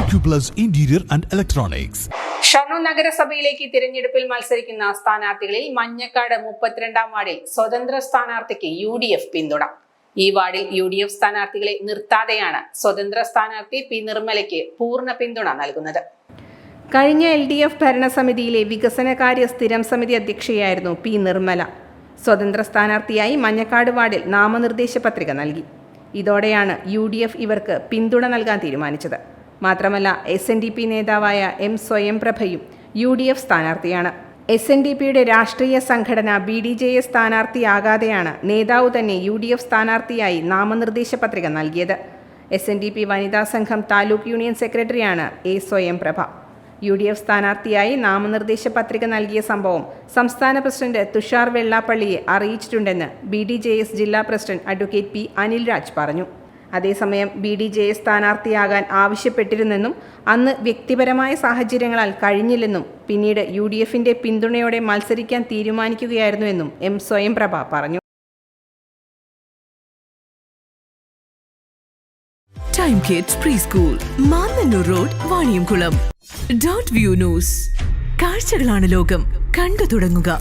Acuplus Interior and Electronics. Shoranur നഗരസഭയിലേക്ക് തിരഞ്ഞെടുപ്പിൽ മത്സരിക്കുന്ന സ്ഥാനാർത്ഥികളിൽ മഞ്ഞക്കാട് 32-ാം വാർഡിൽ സ്വതന്ത്ര സ്ഥാനാർത്ഥിക്ക് UDF പിന്തുണ. ഈ വാർഡിൽ UDF സ്ഥാനാർത്ഥികളെ നിർത്താതെയാണ് സ്വതന്ത്ര സ്ഥാനാർത്ഥി പി നിർമ്മലയ്ക്ക് പൂർണ്ണ പിന്തുണ നൽകുന്നത്. കഴിഞ്ഞ LDF ഭരണസമിതിയിലെ വികസനകാര്യ സ്ഥിരം സമിതി അധ്യക്ഷയായിരുന്നു പി നിർമ്മല. സ്വതന്ത്ര സ്ഥാനാർത്ഥിയായി മഞ്ഞക്കാട് വാർഡിൽ നാമനിർദ്ദേശ പത്രിക നൽകി. ഇതോടെയാണ് UDF ഇവർക്ക് പിന്തുണ നൽകാൻ തീരുമാനിച്ചത്. മാത്രമല്ല SNDP നേതാവായ M സ്വയംപ്രഭയും UDF സ്ഥാനാർത്ഥിയാണ്. SNDPയുടെ രാഷ്ട്രീയ സംഘടന BDJS സ്ഥാനാർത്ഥിയാകാതെയാണ് നേതാവ് തന്നെ UDF സ്ഥാനാർത്ഥിയായി നാമനിർദ്ദേശ പത്രിക നൽകിയത്. SNDP വനിതാ സംഘം താലൂക്ക് യൂണിയൻ സെക്രട്ടറിയാണ് A സ്വയംപ്രഭ. UDF സ്ഥാനാർത്ഥിയായി നാമനിർദ്ദേശ പത്രിക നൽകിയ സംഭവം സംസ്ഥാന പ്രസിഡന്റ് തുഷാർ വെള്ളാപ്പള്ളിയെ അറിയിച്ചിട്ടുണ്ടെന്ന് BDJS ജില്ലാ പ്രസിഡന്റ് അഡ്വക്കേറ്റ് P അനിൽരാജ് പറഞ്ഞു. അതേസമയം BDJS സ്ഥാനാർത്ഥിയാകാൻ ആവശ്യപ്പെട്ടിരുന്നെന്നും അന്ന് വ്യക്തിപരമായ സാഹചര്യങ്ങളാൽ കഴിഞ്ഞില്ലെന്നും പിന്നീട് UDFന്റെ പിന്തുണയോടെ മത്സരിക്കാൻ തീരുമാനിക്കുകയായിരുന്നുവെന്നും M സ്വയംപ്രഭ പറഞ്ഞു. Time kids pre school, Mannannur road, Vaniyamkulam. .view news. കാഴ്ചകളാണ് ലോകം, കണ്ടു തുടങ്ങുക.